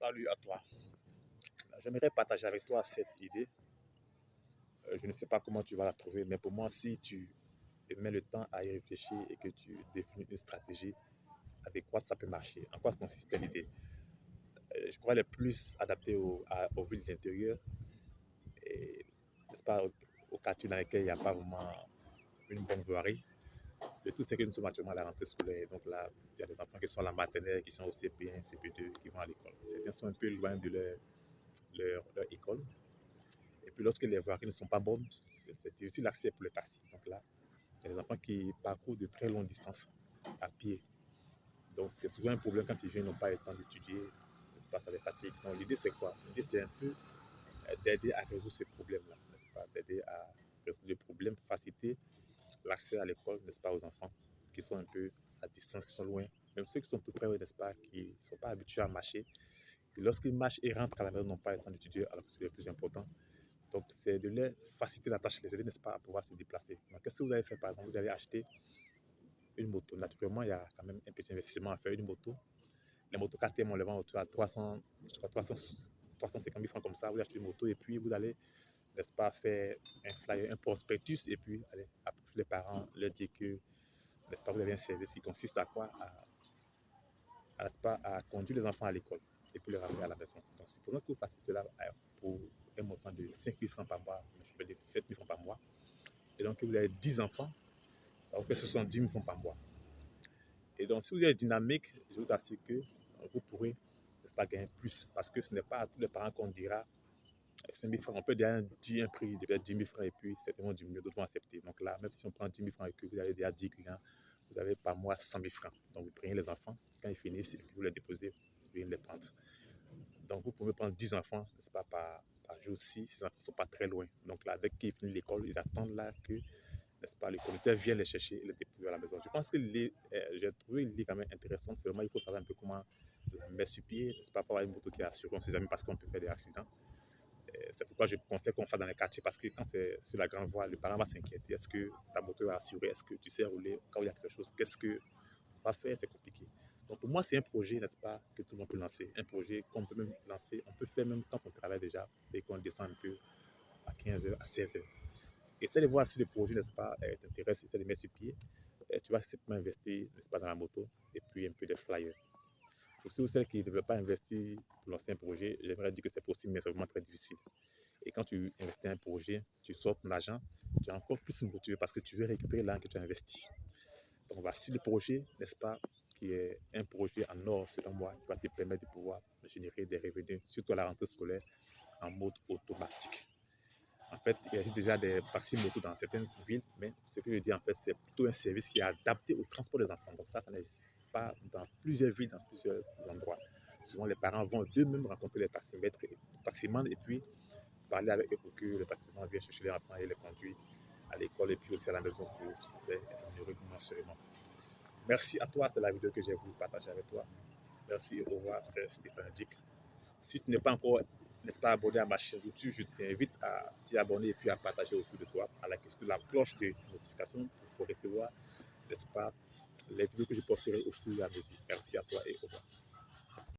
Salut à toi. J'aimerais partager avec toi cette idée. Je ne sais pas comment tu vas la trouver, mais pour moi, si tu mets le temps à y réfléchir et que tu définis une stratégie adéquate, ça peut marcher. En quoi consiste l'idée? Je crois le plus adapté aux villes de l'intérieur et, n'est-ce pas, aux quartiers dans lesquels il n'y a pas vraiment une bonne voirie. Le tout, c'est que nous sommes actuellement à la rentrée scolaire. Donc là, il y a des enfants qui sont à la maternelle, qui sont au CP1, CP2, qui vont à l'école. Certains sont un peu loin de leur école. Et puis lorsque les voiries ne sont pas bonnes, c'est difficile l'accès pour les taxis. Donc là, il y a des enfants qui parcourent de très longues distances à pied. Donc c'est souvent un problème quand ils viennent, n'ont pas le temps d'étudier, n'est-ce pas, ça les fatigue. Donc l'idée c'est quoi? L'idée c'est un peu d'aider à résoudre ces problèmes-là, n'est-ce pas? D'aider à résoudre les problèmes, faciliter l'accès à l'école, n'est-ce pas, aux enfants qui sont un peu à distance, qui sont loin. Même ceux qui sont tout près, n'est-ce pas, qui ne sont pas habitués à marcher. Et lorsqu'ils marchent et rentrent à la maison, n'ont pas le temps d'étudier, alors que c'est le plus important. Donc, c'est de leur faciliter la tâche, les aider, n'est-ce pas, à pouvoir se déplacer. Donc, qu'est-ce que vous avez fait, par exemple? Vous avez acheté une moto. Naturellement, il y a quand même un petit investissement à faire. Une moto, les motos KTM, on les vend autour à 300, je crois 350 000 francs comme ça. Vous achetez une moto et puis vous allez, n'est-ce pas, faire un flyer, un prospectus et puis allez, approcher les parents, leur dire que, n'est-ce pas, vous avez un service qui consiste à quoi? N'est-ce pas, à conduire les enfants à l'école et puis les ramener à la maison. Donc, supposons que vous fassiez cela pour un montant de 5 000 francs par mois, je vais dire 7 000 francs par mois. Et donc, vous avez 10 enfants, ça vous fait 70 000 francs par mois. Et donc, si vous êtes dynamique, je vous assure que vous pourrez, n'est-ce pas, gagner plus. Parce que ce n'est pas à tous les parents qu'on dira 5 000 francs. On peut déjà dire un prix de 10 000 francs et puis certainement diminuer, d'autres vont accepter. Donc là, même si on prend 10 000 francs et que vous avez déjà 10 clients, vous avez par mois 100 000 francs. Donc, vous prenez les enfants, quand ils finissent, et puis vous les déposez, vous venez les prendre. Donc, vous pouvez prendre 10 enfants, n'est-ce pas, par jour si ces enfants ne sont pas très loin. Donc là, dès qu'ils finissent l'école, ils attendent là que, n'est-ce pas, le conducteur vient les chercher et les déposer à la maison. Je pense que j'ai trouvé l'idée quand même intéressante. Seulement, il faut savoir un peu comment la mettre sur pied, n'est-ce pas, pour avoir une moto qui est assurée, on ne sait jamais parce qu'on peut faire des accidents. C'est pourquoi je conseille qu'on fasse dans les quartiers parce que quand c'est sur la grande voie, le parent va s'inquiéter. Est-ce que ta moto est assurée? Est-ce que tu sais rouler quand il y a quelque chose? Qu'est-ce que on va faire? C'est compliqué. Donc pour moi, c'est un projet, n'est-ce pas, que tout le monde peut lancer. Un projet qu'on peut même lancer, on peut faire même quand on travaille déjà et qu'on descend un peu à 15 heures, à 16 heures. Essaie de voir si le projet, n'est-ce pas, t'intéresse, essaie de mettre sur pied. Et tu vas simplement investir, n'est-ce pas, dans la moto et puis un peu de flyers. Pour ceux ou celles qui ne veulent pas investir pour lancer un projet, j'aimerais dire que c'est possible, mais c'est vraiment très difficile. Et quand tu investis dans un projet, tu sors ton argent, tu es encore plus motivé parce que tu veux récupérer l'argent que tu as investi. Donc voici le projet, n'est-ce pas, qui est un projet en or, selon moi, qui va te permettre de pouvoir générer des revenus, surtout à la rentrée scolaire, en mode automatique. En fait, il existe déjà des taxis motos dans certaines villes, mais ce que je dis en fait, c'est plutôt un service qui est adapté au transport des enfants. Donc ça n'existe pas dans plusieurs villes, dans plusieurs endroits. Souvent, les parents vont d'eux-mêmes rencontrer les taximètres et taximans et puis parler avec eux pour que le taximan vienne chercher les enfants et les conduire à l'école et puis aussi à la maison pour se faire rémunérer mensuellement. Merci à toi, c'est la vidéo que j'ai voulu partager avec toi. Merci, au revoir, c'est Stéphane Dick. Si tu n'es pas encore, n'est-ce pas, abonné à ma chaîne YouTube, je t'invite à t'y abonner et puis à partager autour de toi, à la question de la cloche de notification pour recevoir, n'est-ce pas, les vidéos que je posterai au fur et à mesure. Merci à toi et au revoir.